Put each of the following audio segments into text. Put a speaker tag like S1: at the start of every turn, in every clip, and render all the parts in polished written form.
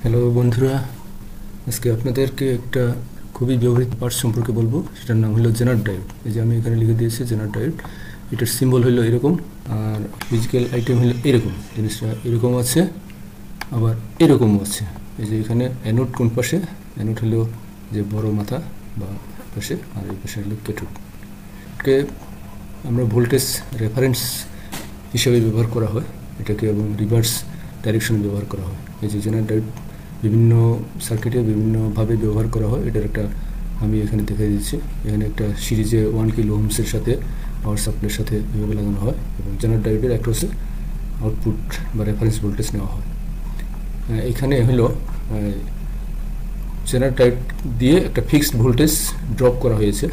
S1: Hello বন্ধুরা, আজকে আপনাদেরকে একটা খুবই ব্যবহৃত পার্টস সম্পর্কে বলবো। সেটার নাম হলো জেনার ডায়োড। এই যে আমি এখানে লিখে দিয়েছি জেনার ডায়োড। এটার সিম্বল হলো এরকম, আর ফিজিক্যাল আইটেম হলো এরকম। জিনিসটা এরকম আছে, আবার এরকমও আছে। এই যে এখানে অ্যানোড কোন পাশে, অ্যানোড হলো যে বড় মাথা বা পাশে, আর এই পাশে হলো ক্যাথোড। এটাকে আমরা ভোল্টেজ রেফারেন্স হিসেবে ব্যবহার করা হয় এটাকে, এবং রিভার্স ডাইরেকশন ব্যবহার করা হয়। এই যে জেনার ডায়োড বিভিন্ন সার্কিটে বিভিন্নভাবে ব্যবহার করা হয়। এটার একটা আমি এখানে দেখিয়ে দিচ্ছি। এখানে একটা সিরিজে 1 কিলো ওহমসের সাথে পাওয়ার সাপ্লাইয়ের সাথে এভাবে লাগানো হয়, এবং জেনার ডায়োডের অ্যাক্রসে আউটপুট বা রেফারেন্স ভোল্টেজ নেওয়া হয়। এখানে হলো জেনার ডায়োড দিয়ে একটা ফিক্সড ভোল্টেজ ড্রপ করা হয়েছে,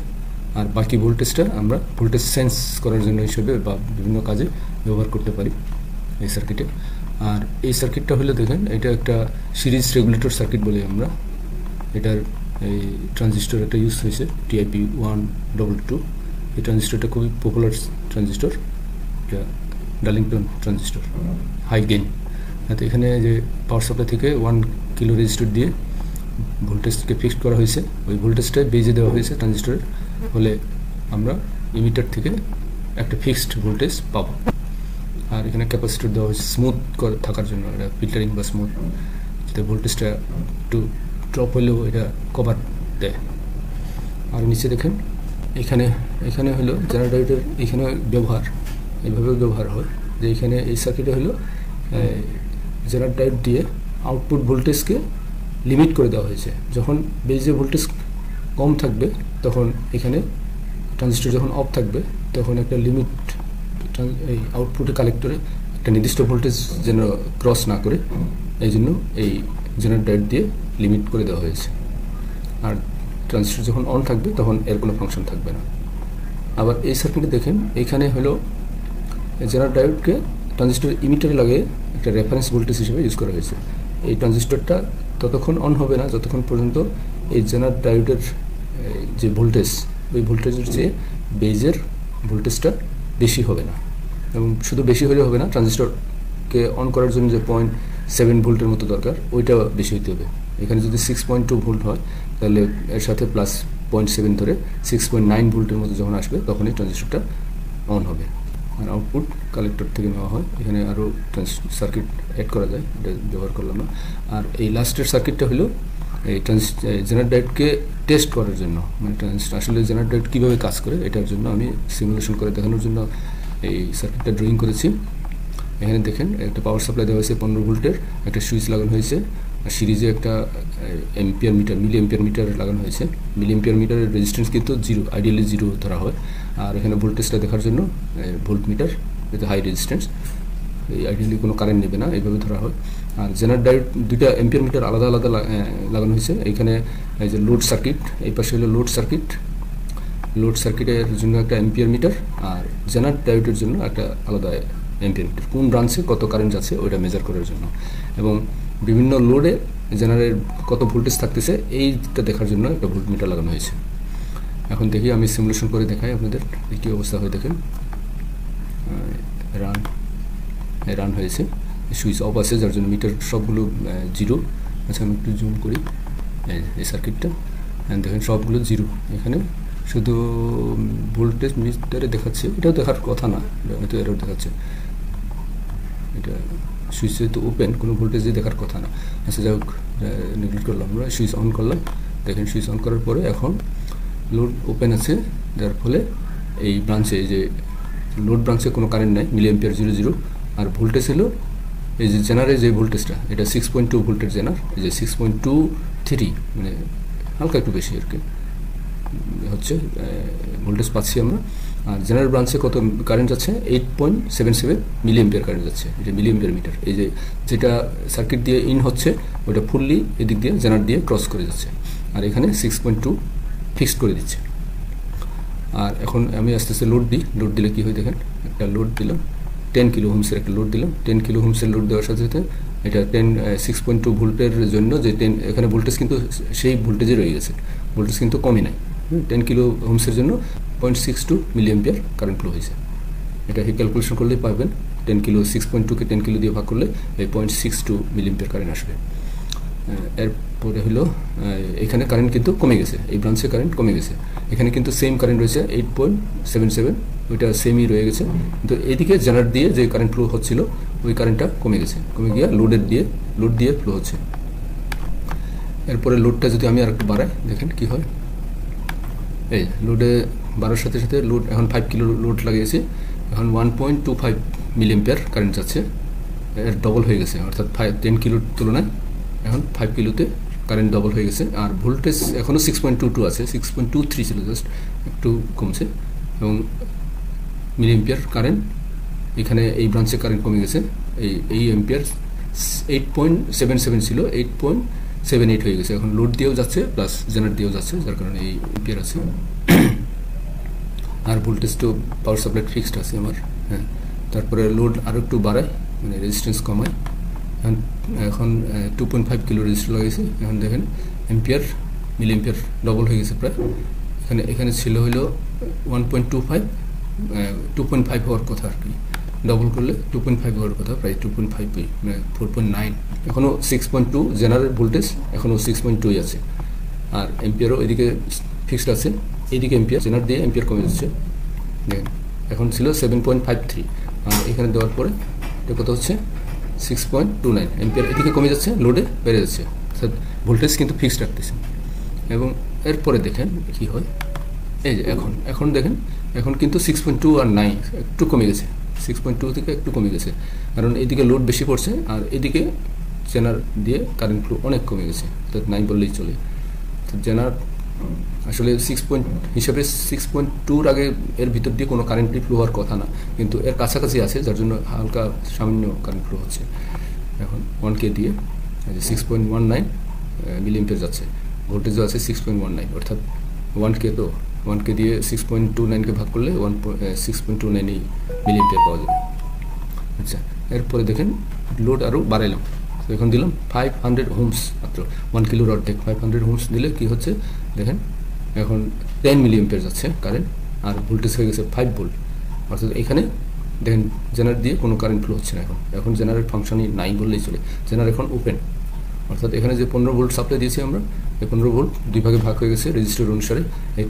S1: আর বাকি ভোল্টেজটা আমরা ভোল্টেজ সেন্স করার জন্য হিসেবে বা বিভিন্ন কাজে ব্যবহার করতে পারি এই সার্কিটে। আর এই সার্কিটটা হলো দেখেন, এটা একটা সিরিজ রেগুলেটর সার্কিট বলি আমরা। এটার এই ট্রানজিস্টর একটা ইউজ হয়েছে, TIP122। এই ট্রানজিস্টরটা খুবই পপুলার ট্রানজিস্টর, এটা ডার্লিংটন ট্রানজিস্টর, হাই গেইন। তো এখানে যে পাওয়ার সাপ্লাই থেকে 1 কিলো রেজিস্টর দিয়ে ভোল্টেজকে ফিক্সড করা হয়েছে। ওই ভোল্টেজটা বেজে দেওয়া হয়েছে ট্রানজিস্টরের, ফলে আমরা ইমিটার থেকে একটা ফিক্সড ভোল্টেজ পাবো। আর এখানে ক্যাপাসিটর দেওয়া হয়েছে স্মুথ থাকার জন্য, এটা ফিল্টারিং বা স্মুথ, যাতে ভোল্টেজটা একটু ড্রপ হলেও এটা কভার দেয়। আর নিচে দেখেন এখানে হলো জেনার ডায়োডের এখানে ব্যবহার, এইভাবে ব্যবহার হয় যে এখানে এই সার্কিটে হলো জেনার ডায়োড দিয়ে আউটপুট ভোল্টেজকে লিমিট করে দেওয়া হয়েছে। যখন বেজে ভোল্টেজ কম থাকবে তখন এখানে ট্রানজিস্টর যখন অফ থাকবে তখন একটা লিমিট এই আউটপুটে কালেক্টরে একটা নির্দিষ্ট ভোল্টেজ যেন ক্রস না করে, এই জন্য এই জেনার ডায়োড দিয়ে লিমিট করে দেওয়া হয়েছে। আর ট্রানজিস্টর যখন অন থাকবে তখন এর কোনো ফাংশন থাকবে না। আবার এই সার্কিটে দেখেন এখানে হলো জেনার ডায়োডকে ট্রানজিস্টরের ইমিটারে লাগিয়ে একটা রেফারেন্স ভোল্টেজ হিসেবে ইউজ করা হয়েছে। এই ট্রানজিস্টরটা ততক্ষণ অন হবে না যতক্ষণ পর্যন্ত এই জেনার ডায়োডের যে ভোল্টেজ, ওই ভোল্টেজের চেয়ে বেজের ভোল্টেজটা বেশি হবে না। এবং শুধু বেশি হলে হবে না, ট্রানজিস্টরকে অন করার জন্য যে 0.7 ভোল্টের মতো দরকার, ওইটা বেশি হইতে হবে। এখানে যদি 6.2 ভোল্ট হয় তাহলে এর সাথে প্লাস 0.7 ধরে 6.9 ভোল্টের মতো যখন আসবে তখনই ট্রানজিস্টরটা অন হবে। আর আউটপুট কালেক্টর থেকে নেওয়া হয়। এখানে আরও সার্কিট অ্যাড করা যায়, এটা ব্যবহার করলাম না। আর এই লাস্টের সার্কিটটা হলো এই জেনার ডায়োডকে টেস্ট করার জন্য, মানে আসলে জেনার ডায়োড কীভাবে কাজ করে এটার জন্য আমি সিমুলেশন করে দেখানোর জন্য এই সার্কিটটা ড্রয়িং করেছি। এখানে দেখেন একটা পাওয়ার সাপ্লাই দেওয়া হয়েছে 15 ভোল্টের, একটা সুইচ লাগানো হয়েছে, আর সিরিজে একটা ampere meter, milli ampere meter লাগানো হয়েছে। মিলি এম্পিয়ার মিটারের রেজিস্ট্যান্স কিন্তু 0, আইডিয়ালি 0 ধরা হয়। আর এখানে ভোল্টেজটা দেখার জন্য ভোল্ট মিটার, এটা হাই রেজিস্ট্যান্স, এই আইডিয়ালি কোনো কারেন্ট নেবে না, এইভাবে ধরা হয়। আর জেনার ডায়োড দুইটা এম্পিয়ার মিটার আলাদা আলাদা লাগানো হয়েছে। এইখানে এই যে লোড সার্কিট, এই পাশে হলো লোড সার্কিট, লোড সার্কিটের জন্য একটা এম্পিয়ার মিটার, আর জেনার ডায়োডের জন্য একটা আলাদা এম্পিয়ার মিটার, কোন ব্রাঞ্চে কত কারেন্ট যাচ্ছে ওইটা মেজার করার জন্য। এবং বিভিন্ন লোডে জেনারের কত ভোল্টেজ থাকতেছে এইটা দেখার জন্য একটা ভোল্ট মিটার লাগানো হয়েছে। এখন দেখি আমি সিমুলেশন করে দেখাই আপনাদের কী অবস্থা হয়। দেখেন রান হয়েছে, সুইচ অফ আছে যার জন্য মিটার সবগুলো 0। আচ্ছা আমি একটু জুম করি এই সার্কিটটা, দেখেন সবগুলো 0। এখানে শুধু ভোল্টেজ মিটারে দেখাচ্ছে, এটাও দেখার কথা না, এটা এরর দেখাচ্ছে। এটা সুইচ যেহেতু ওপেন, কোনো ভোল্টেজে দেখার কথা না। আচ্ছা যাই হোক, নেগলেক্ট করলাম আমরা। সুইচ অন করলাম, দেখেন সুইচ অন করার পরে এখন লোড ওপেন আছে, যার ফলে এই ব্রাঞ্চে, এই যে লোড ব্রাঞ্চে কোনো কারেন্ট নেই, মিলি এম্পিয়ার 0, আর ভোল্টেজ হলো এই যে জেনারের যে ভোল্টেজটা, এটা 6.2 ভোল্টের জেনার, এই যে 6.23, মানে হালকা একটু বেশি আর কি হচ্ছে ভোল্টেজ পাচ্ছি আমরা। আর জেনারেল ব্রাঞ্চে কত কারেন্ট যাচ্ছে, 8.77 মিলি এম্পিয়ার কারেন্ট যাচ্ছে। এটা মিলি এম্পিয়ার মিটার, এই যে যেটা সার্কিট দিয়ে ইন হচ্ছে ওটা ফুললি এদিক দিয়ে জেনার দিয়ে ক্রস করে যাচ্ছে, আর এখানে 6.2 ফিক্সড করে দিচ্ছে। আর এখন আমি আস্তে আস্তে লোড দিই, লোড দিলে কী হয় দেখেন, একটা লোড দিলাম 10 কিলো ওহমসের একটা লোড দিলাম। 10 কিলো ওহমসের লোড দেওয়ার সাথে সাথে এটা 6.2 ভোল্টের জন্য যে এখানে ভোল্টেজ কিন্তু সেই ভোল্টেজে রয়ে গেছে, ভোল্টেজ কিন্তু কমই নাই। 10 কিলো ওহমসের জন্য 0.62 মিলি এম্পিয়ার কারেন্ট ফ্লো হয়েছে। এটা ক্যালকুলেশন করলেই পাবেন 10 কিলো 6.2 কে 10 কিলো দিয়ে ভাগ করলে এই 0.62 মিলি এম্পিয়ার কারেন্ট আসবে। এরপরে হলো এখানে কারেন্ট কিন্তু কমে গেছে, এই ব্রাঞ্চে কারেন্ট কমে গেছে, এখানে কিন্তু সেম কারেন্ট রয়েছে 8.77, ওইটা সেমই রয়ে গেছে, কিন্তু এদিকে জেনারেট দিয়ে যে কারেন্ট ফ্লো হচ্ছিল ওই কারেন্টটা কমে গেছে, কমে গিয়ে লোড দিয়ে ফ্লো হচ্ছে। এরপরে লোডটা যদি আমি আরেকটু বাড়াই দেখেন কি হয়, এই লোডে বাড়ার সাথে সাথে লোড এখন 5 কিলো লোড লাগিয়েছি, এখন 1.25 মিলিঅ্যাম্পিয়ার কারেন্ট যাচ্ছে, এর ডবল হয়ে গেছে, অর্থাৎ 10 কিলোর তুলনায় এখন 5 কিলোতে কারেন্ট ডবল হয়ে গেছে। আর ভোল্টেজ এখনও 6.22 আছে, 6.23 ছিল, জাস্ট একটু কমছে। এবং মিলিঅ্যাম্পিয়ার কারেন্ট এখানে এই ব্রাঞ্চে কারেন্ট কমে গেছে, এই এম্পিয়ার 8.77 ছিল 8.78 হয়ে গেছে, এখন লোড দিয়েও যাচ্ছে প্লাস জেনারেট দিয়েও যাচ্ছে, যার কারণে এই এম্পিয়ার আছে। আর ভোল্টেজ তো পাওয়ার সাপ্লাই ফিক্সড আছে আমার, হ্যাঁ। তারপরে লোড আরও একটু বাড়ায়, মানে রেজিস্ট্যান্স কমায়, এখন 2.5 কিলো রেজিস্টার লাগাইছে, এখন দেখেন এম্পিয়ার মিলিঅ্যাম্পিয়ার ডবল হয়ে গেছে প্রায়। এখানে ছিল হলো 2.5 হওয়ার কথা আর কি, ডবল করলে 2.5 হওয়ার কথা, প্রায় 2.5 মানে 4.9। এখনও 6.2 জেনারেল ভোল্টেজ এখনও 6.2 আছে, আর এম্পিয়ারও এদিকে ফিক্সড আছে, এইদিকে এম্পিয়ার জেনারেল দিয়ে এম্পিয়ার কমে যাচ্ছে, দেখেন এখন ছিল 7.53, আর এখানে দেওয়ার পরে এটা কত হচ্ছে 6.29 এম্পিয়ার, এদিকে কমে যাচ্ছে, লোডে বেড়ে যাচ্ছে, অর্থাৎ ভোল্টেজ কিন্তু ফিক্সড রাখতেছে। এবং এরপরে দেখেন কি হয়, এই যে এখন দেখেন এখন কিন্তু 6.2 আর নাই, একটু কমে গেছে, 6.2 থেকে একটু কমে গেছে, কারণ এদিকে লোড বেশি পড়ছে আর এদিকে জেনার দিয়ে কারেন্ট ফ্লো অনেক কমে গেছে, অর্থাৎ নাই বললেই চলে। তো জেনার আসলে 6 হিসাবে 6.2-র আগে এর ভিতর দিয়ে কোনো কারেন্টই ফ্লো হওয়ার কথা না, কিন্তু এর কাছাকাছি আছে, যার জন্য হালকা সামান্য কারেন্ট ফ্লো হচ্ছে। এখন 1K দিয়ে 6.19 মিলিঅ্যাম্পিয়ার যাচ্ছে, ভোল্টেজও আছে 6.19, অর্থাৎ 1K দিয়ে 6.29কে ভাগ করলে 6.29 মিলিঅ্যাম্পিয়ার পাওয়া যাবে। আচ্ছা, এরপরে দেখেন লোড আরও বাড়াইলাম, তো এখন দিলাম 500 হোমস, মাত্র 1 কিলোর অর্ধেক 500 হোমস দিলে কি হচ্ছে দেখেন, এখন 10 মিলিঅ্যাম্পিয়ার যাচ্ছে কারেন্ট, আর ভোল্টেজ হয়ে গেছে 5 ভোল্ট, অর্থাৎ এখানে দেখেন জেনারেট দিয়ে কোনো কারেন্ট ফ্লো হচ্ছে না, এখন জেনারেট ফাংশনই নাই বললেই চলে, জেনারেট এখন ওপেন, অর্থাৎ এখানে যে 15 ভোল্ট সাপ্লাই দিয়েছি আমরা, এই 15 ভোল্ট দুই ভাগে ভাগ হয়ে গেছে রেজিস্টার অনুসারে, এই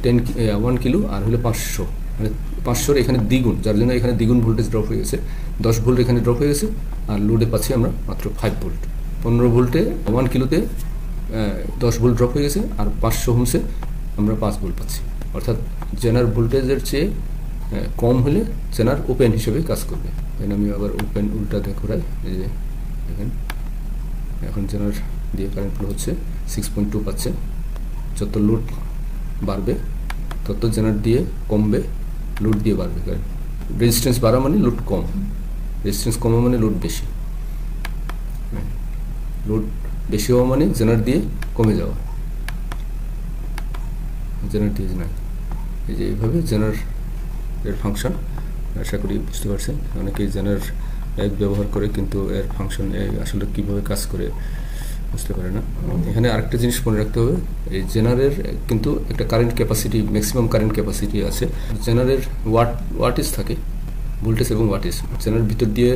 S1: 1 কিলো আর হলো 500, মানে 500-র এখানে দ্বিগুণ, যার জন্য এখানে দ্বিগুণ ভোল্টেজ ড্রপ হয়ে গেছে, 10 ভোল্ট এখানে ড্রপ হয়ে গেছে, আর লোডে পাচ্ছি আমরা মাত্র 5 ভোল্ট। 15 ভোল্টে 1 কিলোতে 10 ভোল্ট ড্রপ হয়ে গেছে, আর 500 হোমসে আমরা 5 ভোল্ট পাচ্ছি, অর্থাৎ জেনার ভোল্টেজের চেয়ে কম হলে জেনার ওপেন হিসেবে কাজ করবে। আমি আবার ওপেন উল্টা ঘোরাই, এই যে দেখেন এখন জেনার দিয়ে কারেন্ট ফ্লো হচ্ছে, 6.2 পাচ্ছে, যত লোড বাড়বে তত জেনার দিয়ে কমবে, লোড দিয়ে বাড়বে, কারণ রেজিস্ট্যান্স বাড়া মানে লোড কম, রেজিস্ট্যান্স কমা মানে লোড বেশি, লোড বেশি হওয়া মানে জেনার দিয়ে কমে যাওয়া, জেনার দিয়ে না, এই যে এইভাবে জেনার এর ফাংশন, আশা করি বুঝতে পারছেন। অনেকেই জেনার ব্যবহার করে কিন্তু এর ফাংশন আসলে কীভাবে কাজ করে বুঝতে পারে না। এখানে আরেকটা জিনিস মনে রাখতে হবে, এই জেনারের কিন্তু একটা current capacity, maximum current capacity আছে, জেনারের ওয়াটেজ থাকে, ভোল্টেজ এবং ওয়াটেজ, জেনার ভিতর দিয়ে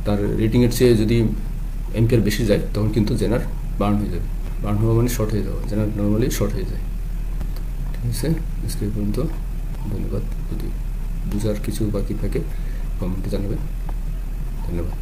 S1: তার রেটিংয়ের চেয়ে যদি এম্পিয়ার বেশি যায় তখন কিন্তু জেনার বার্ন হয়ে যাবে, বার্ন হওয়া মানে শর্ট হয়ে যাওয়া, জেনার নর্মালি শর্ট হয়ে যায়। ঠিক আছে, আজকে পর্যন্ত, ধন্যবাদ। যদি বুঝার কিছু বাকি থাকে কমেন্টে জানাবেন, ধন্যবাদ।